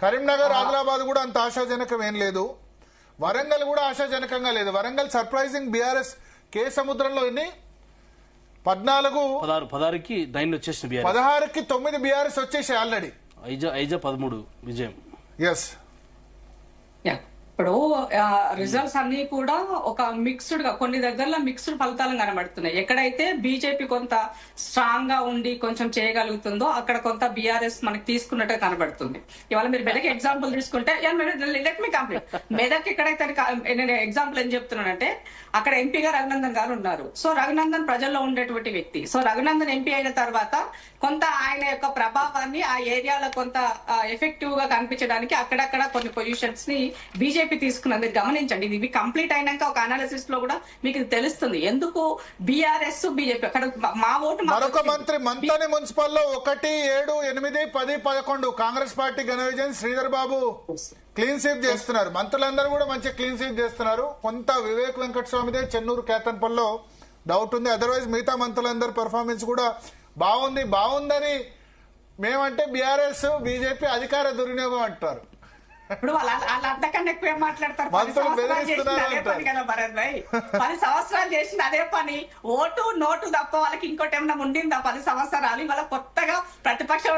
కరీంనగర్, ఆదిలాబాద్ కూడా అంత ఆశాజనకం ఏం లేదు. వరంగల్ కూడా ఆశాజనకంగా లేదు. వరంగల్ సర్ప్రైజింగ్ బీఆర్ఎస్ కే సముద్రంలో ఎన్ని 16కి 16కి 9 బీఆర్ఎస్ వచ్చేసాయి ఆల్రెడీ. ఐజా 13 విజయం. ఎస్, ఇప్పుడు రిజల్ట్స్ అన్ని కూడా ఒక మిక్స్డ్ గా కొన్ని దగ్గరలో మిక్స్డ్ ఫలితాలు కనబడుతున్నాయి. ఎక్కడైతే బీజేపీ కొంత స్ట్రాంగ్ గా ఉండి కొంచెం చేయగలుగుతుందో అక్కడ కొంత బీఆర్ఎస్ మనకి తీసుకున్నట్టుగా కనబడుతుంది. ఇవాళ మీరు మెదక్ ఎగ్జాంపుల్ తీసుకుంటే లెట్ మీ కంప్లీట్. మెదక్ ఎక్కడైతే నేను ఎగ్జాంపుల్ ఏం చెప్తున్నానంటే అక్కడ ఎంపీగా రఘునందన్ గారు ఉన్నారు. సో రఘునందన్ ప్రజల్లో ఉండేటువంటి వ్యక్తి. సో రఘునందన్ ఎంపీ అయిన తర్వాత కొంత ఆయన యొక్క ప్రభావాన్ని ఆ ఏరియాలో కొంత ఎఫెక్టివ్ గా కనిపించడానికి అక్కడక్కడ కొన్ని పొజిషన్స్ ని బీజేపీ తీసుకున్నది గమనించండి. ఇది కంప్లీట్ అయినాక ఒక అనాలిసిస్ లో కూడా మీకు తెలుస్తుంది ఎందుకు బీఆర్ఎస్ బీజేపీ. అక్కడ మా ఓటు మరొక మంత్రి మంతని మున్సిపల్ లో 1, 7, 8, 10, 11 కాంగ్రెస్ పార్టీ ఘన విజయం. శ్రీధర్ బాబు క్లీన్ స్వీప్ చేస్తున్నారు. మంత్రులందరూ కూడా మంచి క్లీన్ స్వీప్ చేస్తున్నారు. కొంత వివేక్ వెంకటస్వామిదే చెన్నూరు కేతన్పల్లో డౌట్ ఉంది. అదర్వైజ్ మిగతా మంత్రులందరూ పెర్ఫార్మెన్స్ కూడా బాగుందని మేమంటే బీఆర్ఎస్ బీజేపీ అధికార దుర్వినియోగం అంటారు. ఇప్పుడు వాళ్ళు అంతకన్నా ఎక్కువ మాట్లాడతారు. 10 సంవత్సరాలు చేసిన అదే పని. ఓటు నోటు తప్ప వాళ్ళకి ఇంకోటి ఏమన్నా ఉండిందా 10 సంవత్సరాలు? ఇవాళ కొత్తగా ప్రతిపక్షం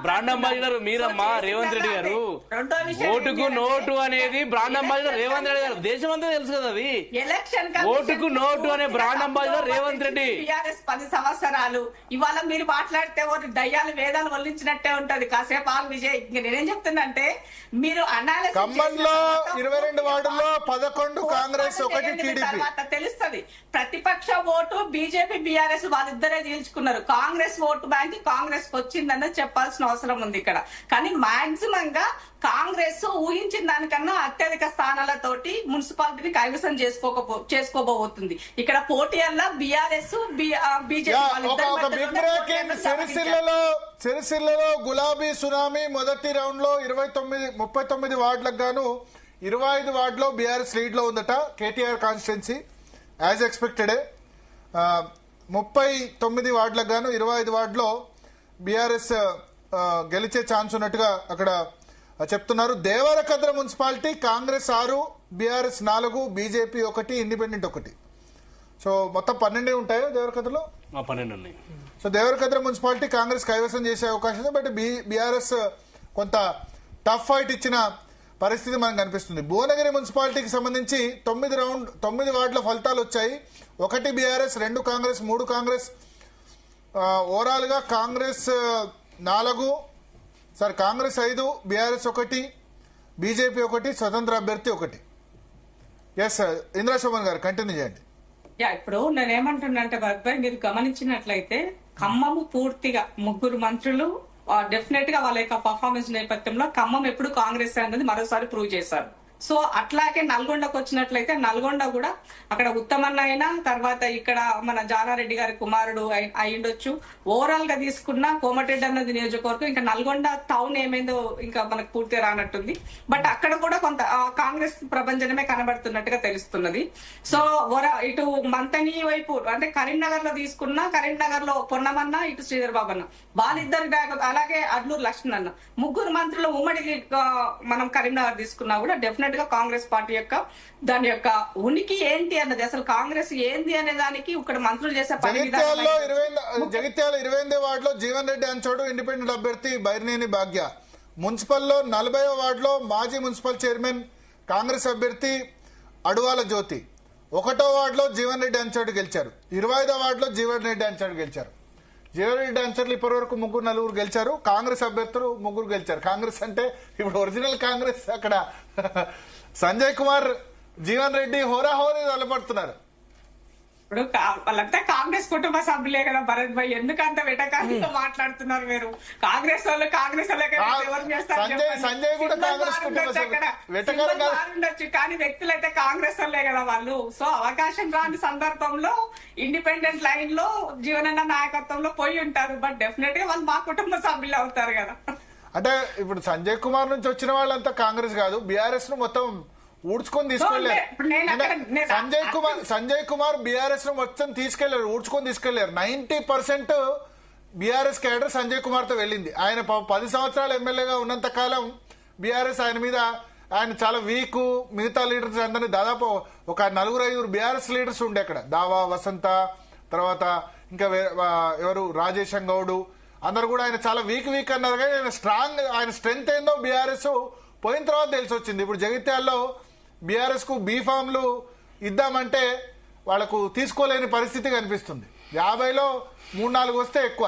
బ్రాండ్ అంబాసిడర్ మీరమ్మా రేవంత్ రెడ్డి గారు. ఓటుకు నోటు అనేది బ్రాండ్ అంబాసిడర్ రేవంత్ రెడ్డి గారు. దేశం అంతా తెలుసు కదా అది. ఎలక్షన్ ఓటుకు నోటు అనే brand ambassador Revanth Reddy. TRS 10 సంవత్సరాలు. ఇవాళ మీరు మాట్లాడితే దయ్యాలు వేదాలు వల్లించినట్టే ఉంటది. కాసేపు ఆగు విజయ్. నేనేం చెప్తున్నా అంటే మీరు ఖమ్మంలో 22 వార్డుల్లో 11 కాంగ్రెస్, 1 టీడీపీ. తెలుస్తుంది. ప్రతిపక్ష ఓటు బీజేపీ బీఆర్ఎస్ వాళ్ళిద్దరే చీల్చుకున్నారు. కాంగ్రెస్ ఓటు బ్యాంక్ కాంగ్రెస్ వచ్చిందన్నది చెప్పాల్సిన అవసరం ఉంది ఇక్కడ. కానీ మాక్సిమం గా కాంగ్రెస్ ఊహించిన దానికన్నా అత్యధిక స్థానాలతోటి మున్సిపాలిటీని కైవసం చేసుకోబోతుంది. ఇక్కడ పోటీ అలా బీఆర్ఎస్ సిరిసిల్లలో గులాబీ సునామీ మొదటి రౌండ్ లో 39 వార్డులకు గాను 25 వార్డులో బీఆర్ఎస్ లీడ్ లో ఉందట. కేటీఆర్ కాన్స్టిట్యున్సీ యాజ్ ఎక్స్పెక్టెడ్ 39 వార్డులకు గాను 25 వార్డులో బీఆర్ఎస్ గెలిచే ఛాన్స్ ఉన్నట్టుగా అక్కడ చెప్తున్నారు. Devarakadra municipality Congress 6, BRS 4, BJP 1, independent 1. So మొత్తం 12 ఉంటాయో దేవరకద్రలో? 12 ఉన్నాయి. సో దేవరకద్ర మున్సిపాలిటీ కాంగ్రెస్ కైవసం చేసే అవకాశం ఉంది. బట్ బీఆర్ఎస్ కొంత టఫ్ ఫైట్ ఇచ్చిన పరిస్థితి మనకు కనిపిస్తుంది. భువనగిరి మున్సిపాలిటీకి సంబంధించి 9 వార్డుల ఫలితాలు వచ్చాయి. 1 బీఆర్ఎస్, 2 కాంగ్రెస్, 3 కాంగ్రెస్. ఓవరాల్ గా కాంగ్రెస్ 4, కాంగ్రెస్ 5, బీఆర్ఎస్ 1, బీజేపీ 1, స్వతంత్ర అభ్యర్థి 1. ఎస్ ఇంద్రా శోభన్ గారు కంటిన్యూ చేయండి. ఇప్పుడు నేనేమంటున్నానంటే బాబాయ్ మీరు గమనించినట్లయితే ఖమ్మము పూర్తిగా 3 మంత్రులు డెఫినెట్ గా వాళ్ళ యొక్క పర్ఫార్మెన్స్ నేపథ్యంలో ఖమ్మం ఎప్పుడు కాంగ్రెస్ అనేది మరోసారి ప్రూవ్ చేశారు. సో అట్లాగే నల్గొండకు వచ్చినట్లయితే నల్గొండ కూడా అక్కడ ఉత్తమన్న అయినా తర్వాత ఇక్కడ మన జానారెడ్డి గారి కుమారుడు అయ్యుండొచ్చు. ఓవరాల్ గా తీసుకున్న కోమటిరెడ్డి అన్నది నియోజకవర్గం ఇంకా నల్గొండ టౌన్ ఏమైందో ఇంకా మనకు పూర్తిగా రానట్టుంది. బట్ అక్కడ కూడా కొంత కాంగ్రెస్ ప్రభంజనమే కనబడుతున్నట్టుగా తెలుస్తున్నది. సో ఇటు మంతని వైపు అంటే కరీంనగర్ లో తీసుకున్నా కరీంనగర్ లో పొన్నమన్న, ఇటు శ్రీధర్ బాబు అన్న వాళ్ళిద్దరు బ్యాగ్, అలాగే అడ్లూరు లక్ష్మణ్ అన్న 3 మంత్రులు ఉమ్మడి మనం కరీంనగర్ తీసుకున్నా కూడా డెఫినెట్ గా కాంగ్రెస్ పార్టీ యొక్క దాని యొక్క ఉనికి ఏంటి అన్నది, అసలు కాంగ్రెస్ ఏంది అనే దానికి ఇక్కడ మంత్రులు చేసే జగిత్యాల 28 వార్డులో జీవన్ రెడ్డి అంచోడు ఇండిపెండెంట్ అభ్యర్థి బైర్నేని భాగ్య. మున్సిపల్లో 40వ వార్డులో మాజీ మున్సిపల్ చైర్మన్ కాంగ్రెస్ అభ్యర్థి అడువాల జ్యోతి. 1వ వార్డులో జీవన్ రెడ్డి అంచోడు గెలిచారు. 25వ వార్డులో జీవన్ రెడ్డి అంచోడు గెలిచారు. జీవన్ రెడ్డి అంచర్లు ఇప్పటి వరకు 3-4 గెలిచారు. కాంగ్రెస్ అభ్యర్థులు 3 గెలిచారు. కాంగ్రెస్ అంటే ఇప్పుడు ఒరిజినల్ కాంగ్రెస్ అక్కడ సంజయ్ కుమార్, జీవన్ రెడ్డి హోరాహోరీ నిలబడుతున్నారు. ఇప్పుడు వాళ్ళంతా కాంగ్రెస్ కుటుంబ సభ్యులే కదా భరత్ భాయ్, ఎందుకంత వెటకారంగా మాట్లాడుతున్నారు మీరు? కాంగ్రెస్ వాళ్ళు ఎవరు చేస్తారు? సంజయ్ కూడా కాంగ్రెస్ ఉండొచ్చు కానీ వ్యక్తులు అయితే కాంగ్రెస్ వాళ్ళే కదా వాళ్ళు. సో అవకాశం రాని సందర్భంలో ఇండిపెండెంట్ లైన్ లో జీవనన్న నాయకత్వంలో పోయి ఉంటారు. బట్ డెఫినెట్ గా వాళ్ళు మా కుటుంబ సభ్యులు అవుతారు కదా. అంటే ఇప్పుడు సంజయ్ కుమార్ నుంచి వచ్చిన వాళ్ళంతా కాంగ్రెస్ కాదు, బీఆర్ఎస్ ను మొత్తం ఊడ్చుకొని తీసుకెళ్లారు. సంజయ్ కుమార్ బీఆర్ఎస్ ను మొత్తం తీసుకెళ్లారు, ఊడ్చుకొని తీసుకెళ్లారు. 90% బీఆర్ఎస్ క్యాడర్ సంజయ్ కుమార్ తో వెళ్ళింది. ఆయన 10 సంవత్సరాలు ఎమ్మెల్యేగా ఉన్నంత కాలం బీఆర్ఎస్ ఆయన చాలా వీక్. మిగతా లీడర్స్ అందరినీ దాదాపు ఒక 4-5 బీఆర్ఎస్ లీడర్స్ ఉండే అక్కడ. దావా వసంత, తర్వాత ఇంకా ఎవరు రాజేశం గౌడ్, అందరు కూడా ఆయన చాలా వీక్ అన్నారు. కానీ ఆయన స్ట్రెంగ్త్ ఏందో బీఆర్ఎస్ పోయిన తర్వాత తెలిసి వచ్చింది. ఇప్పుడు జగిత్యాల్లో బీఆర్ఎస్ కు బీఫామ్లు ఇద్దామంటే వాళ్ళకు తీసుకోలేని పరిస్థితి కనిపిస్తుంది. 50లో 3-4 వస్తే ఎక్కువ.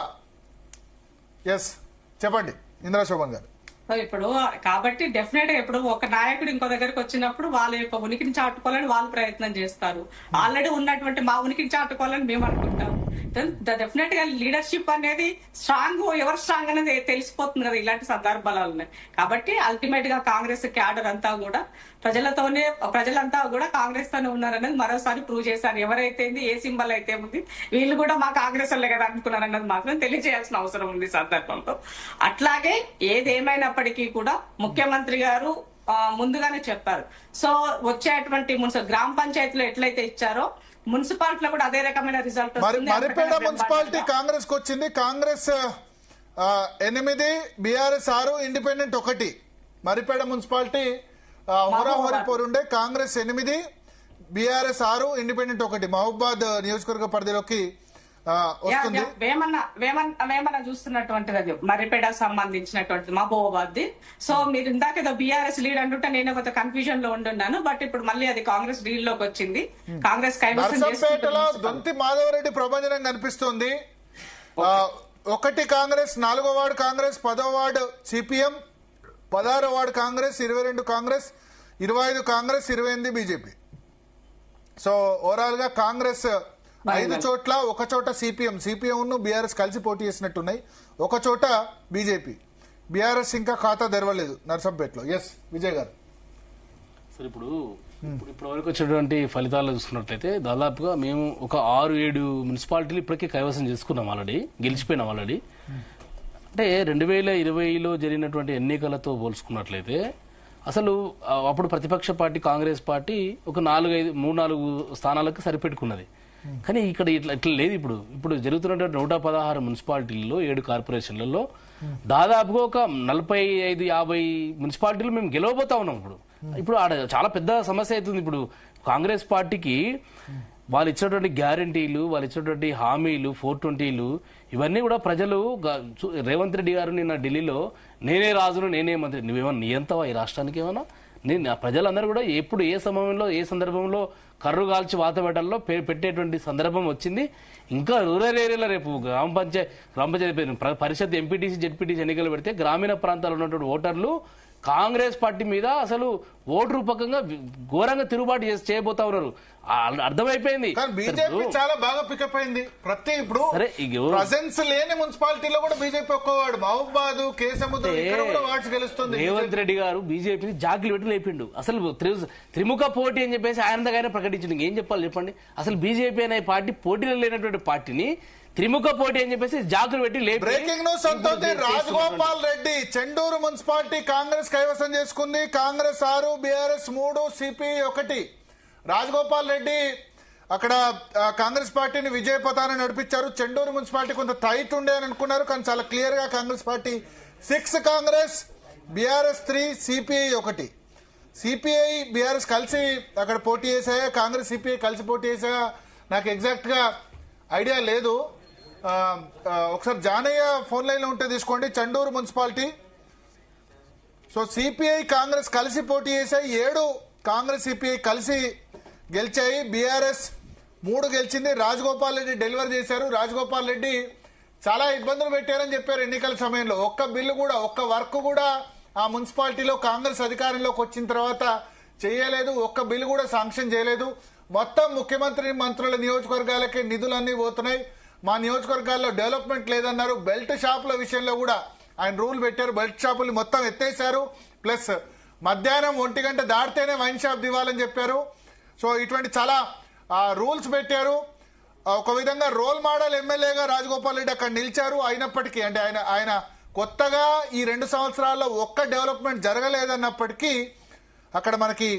ఎస్ చెప్పండి ఇందిరా శోభన్ గారు. సో ఇప్పుడు కాబట్టి డెఫినెట్ గా ఇప్పుడు ఒక నాయకుడు ఇంకో దగ్గరకు వచ్చినప్పుడు వాళ్ళ యొక్క ఉనికిని చాటుకోవాలని వాళ్ళు ప్రయత్నం చేస్తారు. ఆల్రెడీ ఉన్నటువంటి మా ఉనికిని చాటుకోవాలని మేము అనుకుంటాం. డెఫినెట్ గా లీడర్షిప్ అనేది ఎవరు స్ట్రాంగ్ అనేది తెలిసిపోతుంది కదా ఇలాంటి సందర్భాలు. కాబట్టి అల్టిమేట్ గా కాంగ్రెస్ క్యాడర్ అంతా కూడా ప్రజలంతా కూడా కాంగ్రెస్ తోనే ఉన్నారనేది మరోసారి ప్రూవ్ చేశారు. ఎవరైతే ఏ సింబల్ అయితే ఉంది వీళ్ళు కూడా మా కాంగ్రెస్ వాళ్ళే కదా అనుకున్నారన్నది మాత్రం తెలియజేయాల్సిన అవసరం ఉంది సందర్భంలో. అట్లాగే ఏదేమైనప్పటికీ కూడా ముఖ్యమంత్రి గారు ముందుగానే చెప్పారు. సో వచ్చేటువంటి గ్రామ పంచాయతీలో ఎట్లయితే ఇచ్చారో మున్సిపాలిటీలో కూడా అదే రకమైన రిజల్ట్ మరిపేడ మున్సిపాలిటీ కాంగ్రెస్ కు వచ్చింది. Congress 8, BRS 6, independent 1. Maripeda municipality హోరాహోరీ పోరుండే. కాంగ్రెస్ 8, బీఆర్ఎస్ 6, ఇండిపెండెంట్ 1 మహబూబాద్ నియోజకవర్గ పరిధిలోకి వస్తుంది. వేమన చూస్తున్నటువంటిది అది మరిపేడ సంబంధించినటువంటి మహబూబాబాద్. సో మీరు ఇందాక ఏదో బీఆర్ఎస్ లీడ్ అంటుంటే నేను కొంత కన్ఫ్యూజన్ లో ఉండున్నాను. బట్ ఇప్పుడు మళ్ళీ అది కాంగ్రెస్ లీడ్ లోకి వచ్చింది. కాంగ్రెస్ నర్సంపేటలో దొంతి మాధవరెడ్డి ప్రభంజనం కనిపిస్తోంది. 1 కాంగ్రెస్, 4వ వార్డు కాంగ్రెస్, 10వ వార్డు సిపిఎం, 16వ ward Congress, 22 Congress, 25 Congress, 28 BJP. So overall గా కాంగ్రెస్ 5 చోట్ల, 1 చోట సిపిఎం బీఆర్ఎస్ కలిసి పోటీ చేసినట్టున్నాయి. 1 చోట బీజేపీ. బీఆర్ఎస్ ఇంకా ఖాతా తెరవలేదు నర్సంపేటలో. ఎస్ విజయ్ గారు. సార్ ఇప్పుడు వరకు వచ్చినటువంటి ఫలితాలు చూసుకున్నట్లయితే దాదాపుగా మేము ఒక 6-7 మున్సిపాలిటీలు ఇప్పటికే కైవసం చేసుకున్నాం, ఆల్రెడీ గెలిచిపోయినాం ఆల్రెడీ. అంటే 2020లో జరిగినటువంటి ఎన్నికలతో పోల్చుకున్నట్లయితే అసలు అప్పుడు ప్రతిపక్ష పార్టీ కాంగ్రెస్ పార్టీ ఒక 3-4 స్థానాలకు సరిపెట్టుకున్నది. కానీ ఇక్కడ ఇట్లా లేదు. ఇప్పుడు జరుగుతున్నటువంటి 116 మున్సిపాలిటీల్లో 7 కార్పొరేషన్లలో దాదాపుగా ఒక 45-50 మున్సిపాలిటీలు మేము గెలవబోతా ఉన్నాం. ఇప్పుడు ఆడ చాలా పెద్ద సమస్య అవుతుంది. ఇప్పుడు కాంగ్రెస్ పార్టీకి వాళ్ళు ఇచ్చినటువంటి గ్యారంటీలు, వాళ్ళు ఇచ్చినటువంటి హామీలు, 420లు ఇవన్నీ కూడా ప్రజలు రేవంత్ రెడ్డి గారు నిన్న ఢిల్లీలో నేనే రాజును నేనే మంత్రి, నువ్వేమన్నా నియంతవా ఈ రాష్ట్రానికి ఏమన్నా? ప్రజలందరూ కూడా ఎప్పుడు ఏ సమయంలో ఏ సందర్భంలో కర్రు కాల్చి వాత పెట్టేటువంటి సందర్భం వచ్చింది. ఇంకా రూరల్ ఏరియాలో రేపు గ్రామ పంచాయతీ పరిషత్, ఎంపీటీసీ, జెడ్పీటీసీ ఎన్నికలు పెడితే గ్రామీణ ప్రాంతాల్లో ఉన్నటువంటి ఓటర్లు కాంగ్రెస్ పార్టీ మీద అసలు ఓటు రూపకంగా ఘోరంగా తిరుగుబాటు చేయబోతా ఉన్నారు. అర్థమైపోయింది. బీజేపీ చాలా బాగా పికప్ అయింది. ఇప్పుడు ప్రెజెన్స్ లేని మున్సిపాలిటీలో కూడా బీజేపీ ఒక్కవాడు. మహబూబాద్, కేసముద్రం గెలుస్తుంది. రేవంత్ రెడ్డి గారు బీజేపీని జాకిలు పెట్టి లేపిండు. అసలు త్రిముఖ పోటీ అని చెప్పేసి ఆయన ప్రకటించిండు. ఏం చెప్పాలి చెప్పండి? అసలు బీజేపీ అనే పార్టీ పోటీలో లేనటువంటి పార్టీని త్రిముఖ పోటీ అని చెప్పేసి జాకులు పెట్టి బ్రేకింగ్ న్యూస్ అంటుంది. రాజగోపాల్ రెడ్డి చెండూరు మున్సిపాలిటీ కాంగ్రెస్ కైవసం చేసుకుంది. Congress 6, BRS 3, CPI 1. రాజగోపాల్ రెడ్డి అక్కడ కాంగ్రెస్ పార్టీని విజయ పథాన్ని నడిపించారు. చెండూరు మున్సిపాలిటీ కొంత టైట్ ఉండే అని అనుకున్నారు, కానీ చాలా క్లియర్ గా Congress party 6 Congress, BRS 3, CPI 1. CPI BRS కలిసి అక్కడ పోటీ చేశాయా, కాంగ్రెస్ సిపిఐ కలిసి పోటీ చేశాయా నాకు ఎగ్జాక్ట్ గా ఐడియా లేదు. ఒకసారి జానయ్య ఫోన్ లైన్ లో ఉంటే తీసుకోండి. Chandur municipality. So CPI Congress కలిసి పోటీ చేశాయి. 7 కాంగ్రెస్ సిపిఐ కలిసి గెలిచాయి. బీఆర్ఎస్ 3 గెలిచింది. రాజగోపాల్ రెడ్డి డెలివర్ చేశారు. రాజగోపాల్ రెడ్డి చాలా ఇబ్బందులు పెట్టారని చెప్పారు ఎన్నికల సమయంలో. ఒక్క బిల్లు కూడా, ఒక్క వర్క్ కూడా ఆ మున్సిపాలిటీలో కాంగ్రెస్ అధికారంలోకి వచ్చిన తర్వాత చేయలేదు. ఒక్క బిల్లు కూడా శాంక్షన్ చేయలేదు. మొత్తం ముఖ్యమంత్రి మంత్రుల నియోజకవర్గాలకి నిధులన్నీ పోతున్నాయి. మా నియోజకవర్గాల్లో డెవలప్మెంట్ లేదన్నారు. బెల్ట్ షాపుల విషయంలో కూడా ఆయన రూల్ పెట్టారు. బెల్ట్ షాపులు మొత్తం ఎత్తేశారు. ప్లస్ మధ్యాహ్నం 1 గంట దాటితేనే వైన్ షాప్ దివాలని చెప్పారు. సో ఇటువంటి చాలా రూల్స్ పెట్టారు. ఒక విధంగా రోల్ మోడల్ ఎమ్మెల్యేగా రాజగోపాల్ రెడ్డి అక్కడ నిలిచారు. అయినప్పటికీ అంటే ఆయన కొత్తగా ఈ 2 సంవత్సరాల్లో ఒక్క డెవలప్మెంట్ జరగలేదన్నప్పటికీ అక్కడ మనకి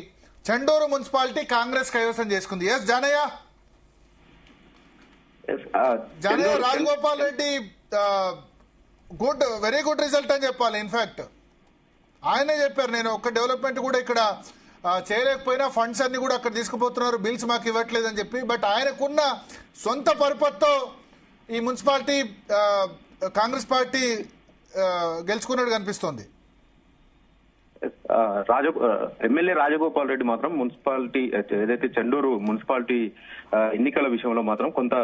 చెండూరు మున్సిపాలిటీ కాంగ్రెస్ కైవసం చేసుకుంది. S Janaiah. Rajagopal Reddy very good result అని చెప్పాలి. ఇన్ఫాక్ట్ ఆయనే చెప్పారు, నేను ఒక్క డెవలప్మెంట్ కూడా ఇక్కడ చేయలేకపోయినా ఫండ్స్ అన్ని కూడా అక్కడ తీసుకుపోతున్నారు, బిల్స్ మాకు ఇవ్వట్లేదు అని చెప్పి. బట్ ఆయనకున్న సొంత పరుపత్తో ఈ మున్సిపాలిటీ కాంగ్రెస్ పార్టీ గెలుచుకున్నట్టు కనిపిస్తోంది. ఎమ్మెల్యే రాజగోపాల్ రెడ్డి మాత్రం మున్సిపాలిటీ ఏదైతే చెండూరు మున్సిపాలిటీ ఎన్నికల విషయంలో మాత్రం కొంత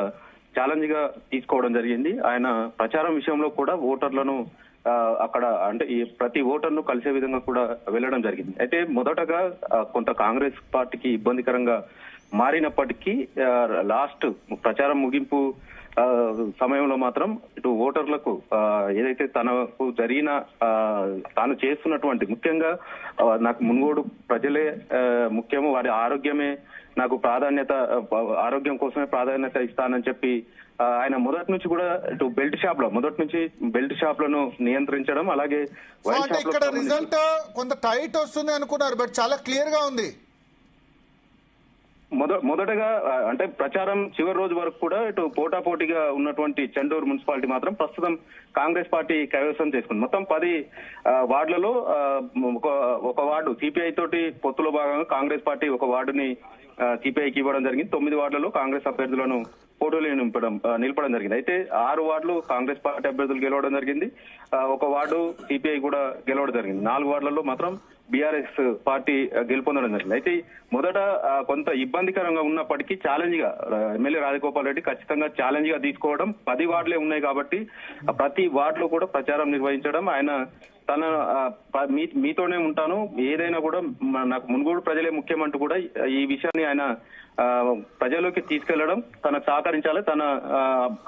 ఛాలెంజ్ గా తీసుకోవడం జరిగింది. ఆయన ప్రచారం విషయంలో కూడా ఓటర్లను అక్కడ అంటే ప్రతి ఓటర్ను కలిసే విధంగా కూడా వెళ్లడం జరిగింది. అయితే మొదటగా కొంత కాంగ్రెస్ పార్టీకి ఇబ్బందికరంగా మారినప్పటికీ లాస్ట్ ప్రచారం ముగింపు సమయంలో మాత్రం ఇటు ఓటర్లకు ఏదైతే తనకు జరిగిన తాను చేస్తున్నటువంటి ముఖ్యంగా నాకు మున్గోడు ప్రజలే ముఖ్యము, వారి ఆరోగ్యమే నాకు ప్రాధాన్యత, ఆరోగ్యం కోసమే ప్రాధాన్యత ఇస్తానని చెప్పి ఆయన మొదటి నుంచి కూడా ఇటు మొదటి నుంచి బెల్ట్ షాప్లను నియంత్రించడం, అలాగే ఇక్కడ రిజల్ట్ కొంత టైట్ వస్తుంది అనుకున్నారు, బట్ చాలా క్లియర్ గా ఉంది. మొదటగా అంటే ప్రచారం చివరి రోజు వరకు కూడా ఇటు పోటాపోటీగా ఉన్నటువంటి చెండూరు మున్సిపాలిటీ మాత్రం ప్రస్తుతం కాంగ్రెస్ పార్టీ కైవసం చేసుకుంది. మొత్తం 10 వార్డులలో ఒక వార్డు సిపిఐ తోటి పొత్తులో భాగంగా కాంగ్రెస్ పార్టీ ఒక వార్డుని సిపిఐకి ఇవ్వడం జరిగింది. 9 వార్డులలో కాంగ్రెస్ అభ్యర్థులను పోటీలో నిలపడం జరిగింది. అయితే 6 వార్డులు కాంగ్రెస్ పార్టీ అభ్యర్థులు గెలవడం జరిగింది, ఒక వార్డు సిపిఐ కూడా గెలవడం జరిగింది. 4 వార్డులలో మాత్రం బీఆర్ఎస్ పార్టీ గెలుపొందడం జరిగింది. అయితే మొదట కొంత ఇబ్బందికరంగా ఉన్నప్పటికీ ఛాలెంజ్ గా ఎమ్మెల్యే రాజగోపాల్ రెడ్డి ఖచ్చితంగా ఛాలెంజ్ గా తీసుకోవడం, 10 వార్డులే ఉన్నాయి కాబట్టి ప్రతి వార్డులో కూడా ప్రచారం నిర్వహించడం, ఆయన తన మీతోనే ఉంటాను, ఏదైనా కూడా నాకు మున్గోడు ప్రజలే ముఖ్యమంటూ కూడా ఈ విషయాన్ని ఆయన ప్రజల్లోకి తీసుకెళ్లడం, తనకు సహకరించాలి, తన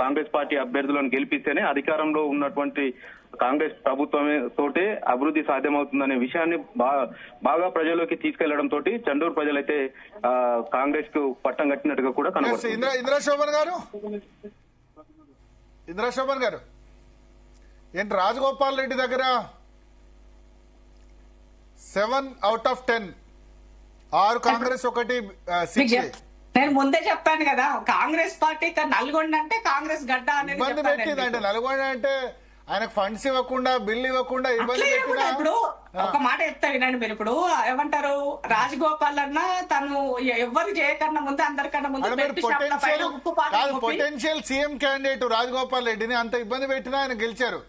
కాంగ్రెస్ పార్టీ అభ్యర్థులను గెలిపిస్తేనే అధికారంలో ఉన్నటువంటి కాంగ్రెస్ ప్రభుత్వమే తోటే అభివృద్ధి సాధ్యమవుతుందనే విషయాన్ని బాగా ప్రజల్లోకి తీసుకెళ్లడం తోటి చెండూరు ప్రజలైతే కాంగ్రెస్ కు పట్టం కట్టినట్టుగా కూడా కనబడుతుంది. ఇంద్రా శోభన్ గారు ఏంటి రాజగోపాల్ రెడ్డి దగ్గర 7 out of 10, 6 కాంగ్రెస్ 1 సిపిఐ. నేను ముందే చెప్పాను కదా, కాంగ్రెస్ పార్టీ నల్గొండ అంటే కాంగ్రెస్ గడ్డ అనేది ఇబ్బంది పెట్టింది. అంటే నల్గొండ అంటే ఆయనకు ఫండ్స్ ఇవ్వకుండా, బిల్లు ఇవ్వకుండా ఇబ్బంది పెట్టినా. ఇప్పుడు ఒక మాట చెప్తా వినండి మీరు. ఇప్పుడు ఏమంటారు, రాజగోపాల్ అన్న తను ఎవరు చేయకన్నా ముందు అందరికన్నా ముందు పొటెన్షియల్ సీఎం క్యాండిడేట్ రాజగోపాల్ రెడ్డిని అంత ఇబ్బంది పెట్టినా ఆయన గెలిచారు.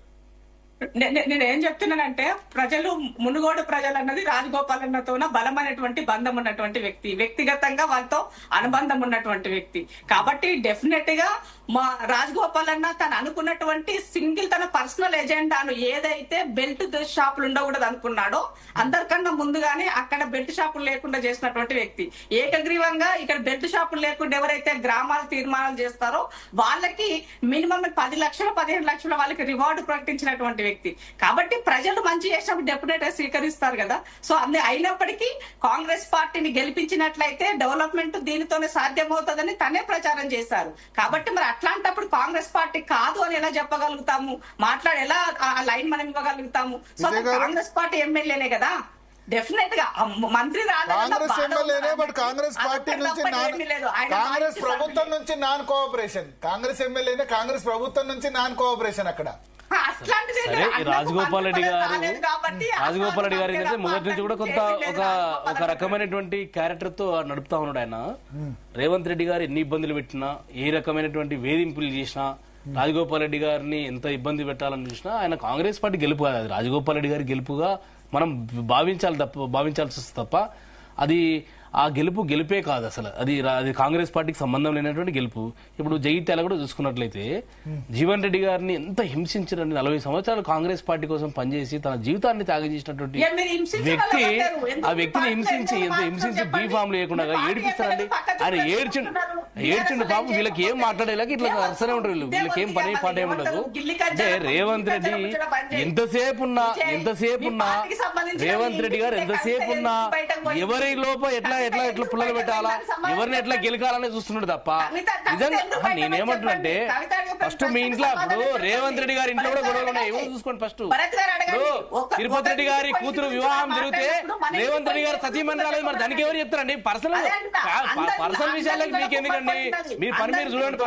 నేను ఏం చెప్తున్నానంటే, ప్రజలు మునుగోడు ప్రజలు అన్నది రాజగోపాల్ అన్నతో బలమైనటువంటి బంధం ఉన్నటువంటి వ్యక్తి, వ్యక్తిగతంగా వాళ్ళతో అనుబంధం ఉన్నటువంటి వ్యక్తి. కాబట్టి డెఫినెట్ గా మా రాజగోపాల్ అన్న తను అనుకున్నటువంటి సింగిల్ తన పర్సనల్ ఎజెండాను ఏదైతే బెల్ట్ షాపులు ఉండకూడదు అనుకున్నాడో అందరికన్నా ముందుగానే అక్కడ బెల్ట్ షాపులు లేకుండా చేసినటువంటి వ్యక్తి. ఏకగ్రీవంగా ఇక్కడ బెల్ట్ షాపులు లేకుండా ఎవరైతే గ్రామాలు తీర్మానాలు చేస్తారో వాళ్ళకి మినిమం 10 లక్షలు 15 లక్షల వాళ్ళకి రివార్డు ప్రకటించినటువంటి వ్యక్తి. కాబట్టి ప్రజలు మంచి చేసినప్పుడు డెఫినెట్ గా స్వీకరిస్తారు కదా. సో అయినప్పటికీ కాంగ్రెస్ పార్టీని గెలిపించినట్లయితే డెవలప్మెంట్ దీనితోనే సాధ్యమవుతుందని తనే ప్రచారం చేశారు. కాబట్టి మరి అట్లాంటప్పుడు కాంగ్రెస్ పార్టీ కాదు అని ఎలా చెప్పగలుగుతాము, ఎలా ఆ లైన్ మనం ఇవ్వగలుగుతాము? సో కాంగ్రెస్ పార్టీ ఎమ్మెల్యేనే కదా, డెఫినెట్ గా మంత్రి కాంగ్రెస్ ఎమ్మెల్యేనే. బట్ కాంగ్రెస్ పార్టీ నుంచి కాంగ్రెస్ ప్రభుత్వం నుంచి నాన్ కోఆపరేషన్, కాంగ్రెస్ ఎమ్మెల్యేనే కాంగ్రెస్ ప్రభుత్వం నుంచి నాన్ కోఆపరేషన్ అక్కడ. సరే, రాజగోపాల్ రెడ్డి గారు ఏంటంటే మొదటి నుంచి కూడా కొంత ఒక రకమైనటువంటి క్యారెక్టర్ తో నడుపుతా ఉన్నాడు ఆయన. రేవంత్ రెడ్డి గారు ఎన్ని ఇబ్బందులు పెట్టినా, ఏ రకమైనటువంటి వేధింపులు చేసినా, రాజగోపాల్ రెడ్డి గారిని ఎంత ఇబ్బంది పెట్టాలని చూసినా ఆయన కాంగ్రెస్ పార్టీ గెలుపు కాదు, అది రాజగోపాల్ రెడ్డి గారి గెలుపుగా మనం భావించాల్సి వస్తుంది తప్ప అది ఆ గెలుపే కాదు అసలు. అది కాంగ్రెస్ పార్టీకి సంబంధం లేనటువంటి గెలుపు. ఇప్పుడు జగిత్యాల కూడా చూసుకున్నట్లయితే జీవన్ రెడ్డి గారిని ఎంత హింసించారని, 40 సంవత్సరాలు కాంగ్రెస్ పార్టీ కోసం పనిచేసి తన జీవితాన్ని త్యాగం చేసినటువంటి వ్యక్తి, ఆ వ్యక్తిని హింసించి బీఫామ్ లేకుండా ఏడిపిస్తారండి. ఆయన ఏడ్చిండు పాపం. వీళ్ళకి ఏం మాట్లాడేలాగా ఇట్లా అసలే ఉంటారు, వీళ్ళకి ఏం పని పాట ఏమి ఉండదు. అంటే రేవంత్ రెడ్డి ఎంతసేపు ఉన్నా రేవంత్ రెడ్డి గారు ఎంతసేపు ఉన్నా ఎవరి లోప ఎట్లా పుల్లలు పెట్టాలా, ఎవరిని ఎట్లా గెలకాలని చూస్తున్నాడు తప్ప నిజంగా నేనేమంటున్నానంటే, ఫస్ట్ మీ ఇంట్లో ఇప్పుడు రేవంత్ రెడ్డి గారి ఇంట్లో కూడా గొడవలు ఉన్నాయి, ఎవరు చూసుకోండి. ఫస్ట్ తిరుపతి రెడ్డి గారి కూతురు వివాహం జరిగితే రేవంత్ రెడ్డి గారు సతీమణి రాలేదు, మరి దానికి ఎవరు చెప్తారండి? పర్సనల్ పర్సనల్ విషయాలకి మీకు ఎందుకండి? మీరు పని మీరు చూడండి.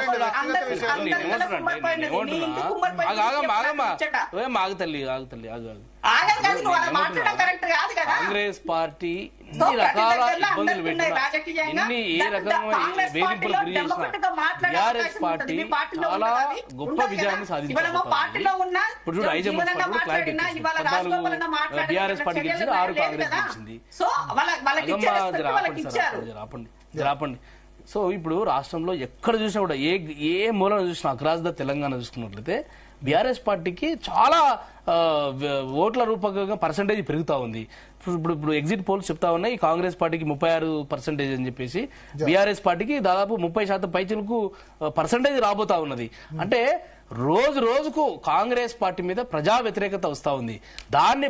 కాంగ్రెస్ పార్టీ ఇన్ని రకాల ఇబ్బందులు పెట్టినా, ఇన్ని ఏ రకమైన వేధింపులు గురి చేసినా బీఆర్ఎస్ పార్టీ చాలా గొప్ప విజయాన్ని సాధించింది. ఇప్పుడు చూడు ఐజమ్ క్లారిటీ బీఆర్ఎస్ పార్టీ గెలిచింది, 6 కాంగ్రెస్ గెలిచింది. రాపండి. సో ఇప్పుడు రాష్ట్రంలో ఎక్కడ చూసినా కూడా ఏ మూలన చూసినా అక్రాస్ ద తెలంగాణ చూసుకున్నట్లయితే బీఆర్ఎస్ పార్టీకి చాలా ఓట్ల రూపకంగా పర్సంటేజ్ పెరుగుతా ఉంది. ఇప్పుడు ఎగ్జిట్ పోల్స్ చెప్తా ఉన్నాయి కాంగ్రెస్ పార్టీకి 36% అని చెప్పేసి, బీఆర్ఎస్ పార్టీకి దాదాపు 30% పైచిలకు పర్సంటేజ్ రాబోతా ఉన్నది. అంటే రోజు రోజుకు కాంగ్రెస్ పార్టీ మీద ప్రజా వ్యతిరేకత వస్తా ఉంది. దాన్ని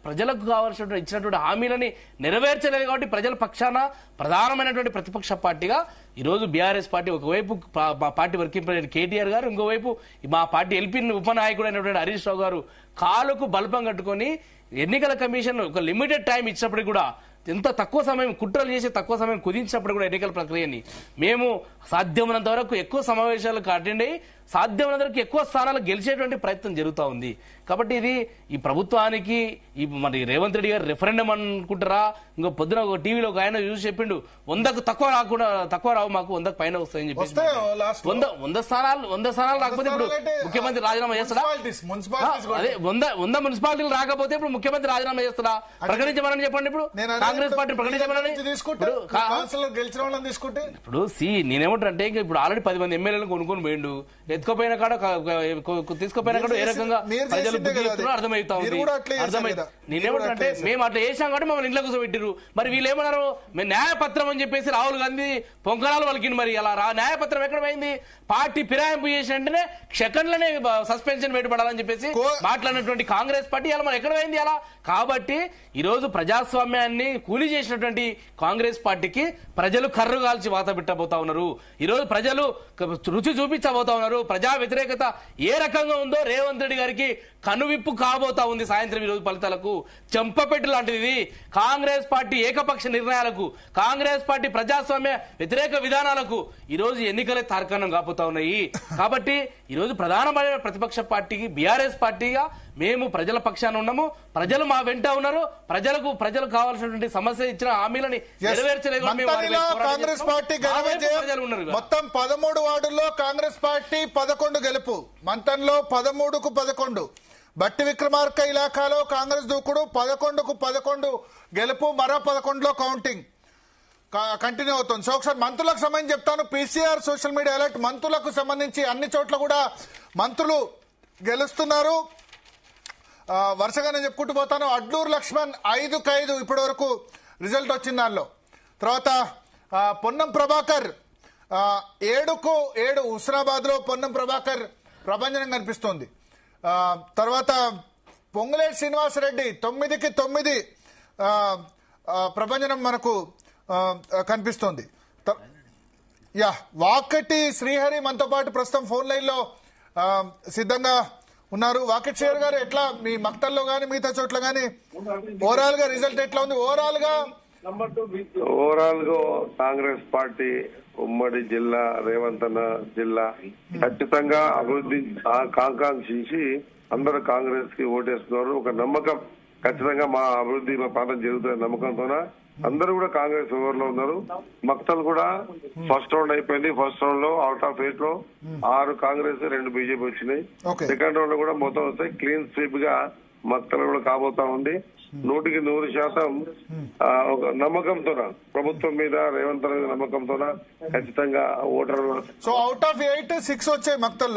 ప్రజలకు కావాల్సినటువంటి ఇచ్చినటువంటి హామీలని నెరవేర్చలేదు కాబట్టి ప్రజల పక్షాన ప్రధానమైనటువంటి ప్రతిపక్ష పార్టీగా ఈరోజు బీఆర్ఎస్ పార్టీ ఒకవైపు మా పార్టీ వర్కింగ్ ప్రెసిడెంట్ కేటీఆర్ గారు, ఇంకోవైపు మా పార్టీ ఎల్పీ ఉపనాయకుడు అయినటువంటి హరీష్ రావు గారు కాలుకు బల్పం కట్టుకొని ఎన్నికల కమిషన్ ఒక లిమిటెడ్ టైం ఇచ్చినప్పటికీ కూడా, ఎంత తక్కువ సమయం కుట్రలు చేసి తక్కువ సమయం కుదించినప్పుడు కూడా ఎన్నికల ప్రక్రియని మేము సాధ్యమైనంత వరకు ఎక్కువ సమావేశాలకు అటెండ్ అయ్యి సాధ్యమైనంత వరకు ఎక్కువ స్థానాలు గెలిచేటువంటి ప్రయత్నం జరుగుతూ ఉంది. కాబట్టి ఇది ఈ ప్రభుత్వానికి మరి రేవంత్ రెడ్డి గారు రెఫరెండం అనుకుంటారా? ఇంకో పొద్దున ఒక టీవీలో ఒక ఆయన చూసి చెప్పిండు 100కు తక్కువ రావు, మాకు 100కు పైన వస్తాయని చెప్పేసి. 100 స్థానాలు రాకపోతే ఇప్పుడు ముఖ్యమంత్రి రాజీనామా చేస్తాడా? అదే 100 మున్సిపాలిటీలు రాకపోతే ఇప్పుడు ముఖ్యమంత్రి రాజీనామా చేస్తాడా? ప్రకటించమని చెప్పండి. ఇప్పుడు కాంగ్రెస్ పార్టీ ప్రకటించమని ఇప్పుడు నేనేమంటారంటే ఇంకా ఇప్పుడు ఆల్రెడీ 10 మంది ఎమ్మెల్యేలను కొనుక్కొని పోయిండు. ఎత్తుకోపోయిన కాడ తీసుకుపోయిన కాడ ఏ రకంగా ప్రజలు అర్థమవుతా ఉంది. నేనేమంటారంటే మేము అట్లా చేసాం కాబట్టి మమ్మల్ని ఇంట్లో కూర్చోబెట్టిరు. మరి వీళ్ళు ఏమన్నారు, మేము న్యాయపత్రం అని చెప్పేసి రాహుల్ గాంధీ పొంకరాలు వలికింది. మరి అలా న్యాయపత్రం ఎక్కడ పోయింది? పార్టీ ఫిరాయింపు చేసిన వెంటనే సెకండ్లనే సస్పెన్షన్ పెట్టబడాలని చెప్పేసి మాట్లాడినటువంటి కాంగ్రెస్ పార్టీ అలా మనం ఎక్కడ పోయింది అలా? కాబట్టి ఈరోజు ప్రజాస్వామ్యాన్ని కూలీ చేసినటువంటి కాంగ్రెస్ పార్టీకి ప్రజలు కర్రు కాల్చి వాత పెట్టబోతా ఉన్నారు. ఈరోజు ప్రజలు రుచి చూపించబోతా ఉన్నారు. ప్రజా వ్యతిరేకత ఏ రకంగా ఉందో రేవంత్ రెడ్డి గారికి కనువిప్పు కాబోతా ఉంది. సాయంత్రం ఈరోజు ఫలితాలకు చెంపపెట్టు లాంటిది కాంగ్రెస్ పార్టీ ఏకపక్ష నిర్ణయాలకు, కాంగ్రెస్ పార్టీ ప్రజాస్వామ్య వ్యతిరేక విధానాలకు ఈరోజు ఎన్నికలే తార్కాణం కాబోతా ఉన్నాయి. కాబట్టి ఈరోజు ప్రధానమైన ప్రతిపక్ష పార్టీకి బీఆర్ఎస్ పార్టీగా మేము ప్రజల పక్షాన ఉన్నాము. ప్రజలు మా వెంట ఉన్నారు. ప్రజలకు కావాల్సినటువంటి సమస్య ఇచ్చిన హామీలని నెరవేర్చలేదు. కాంగ్రెస్ పార్టీ మొత్తం 13 వార్డుల్లో కాంగ్రెస్ పార్టీ 11 గెలుపు. మంతన్లో 13కు 11. బట్టి విక్రమార్క ఇలాఖాలో కాంగ్రెస్ దూకుడు 11కు 11 గెలుపు. మరో 11లో కౌంటింగ్ కంటిన్యూ అవుతుంది. సో ఒకసారి మంత్రులకు సంబంధించి చెప్తాను. PCR social media alert. మంత్రులకు సంబంధించి అన్ని చోట్ల కూడా మంత్రులు గెలుస్తున్నారు. వరుసగానే చెప్పుకుంటూ పోతాను. అడ్లూరు లక్ష్మణ్ 5కు 5 ఇప్పటి వరకు రిజల్ట్ వచ్చింది. దానిలో తర్వాత పొన్నం ప్రభాకర్ 7కు 7 హుస్నాబాద్ లో పొన్నం ప్రభాకర్ ప్రభంజనం కనిపిస్తోంది. తర్వాత పొంగులేటి శ్రీనివాసరెడ్డి 9కి 9 ప్రభంజనం మనకు కనిపిస్తోంది. వాకటి శ్రీహరి మనతో పాటు ప్రస్తుతం ఫోన్ లైన్ లో సిద్ధంగా ఉన్నారు. వాకటి శ్రీహరి గారు, ఎట్లా మీ మక్తల్లో గానీ మిగతా చోట్ల గానీ ఓవరాల్ గా రిజల్ట్ ఎట్లా ఉంది? ఓవరాల్ గా కాంగ్రెస్ పార్టీ ఉమ్మడి జిల్లా రేవంత్ అన్న జిల్లా ఖచ్చితంగా అభివృద్ధి ఆకాంక్షించి అందరూ కాంగ్రెస్ కి ఓటేస్తున్నారు. ఒక నమ్మకం, ఖచ్చితంగా మా అభివృద్ధి మా ప్రాంతం జరుగుతున్న నమ్మకంతోన అందరూ కూడా కాంగ్రెస్ ఓవర్ లో ఉన్నారు. మక్తల్ కూడా ఫస్ట్ రౌండ్ అయిపోయింది. ఫస్ట్ రౌండ్ లో అవుట్ ఆఫ్ 8 లో 6 కాంగ్రెస్ 2 బీజేపీ వచ్చినాయి. సెకండ్ రౌండ్ లో కూడా మొత్తం వస్తాయి. క్లీన్ స్వీప్ గా మక్తల్ కూడా కాబోతా ఉంది. 100కి 100% ఒక నమ్మకంతో ప్రభుత్వం మీద రేవంత్ రెడ్డి నమ్మకంతో ఖచ్చితంగా ఓటర్. సో అవుట్ ఆఫ్ 8 6 వచ్చాయి మక్తల్లో.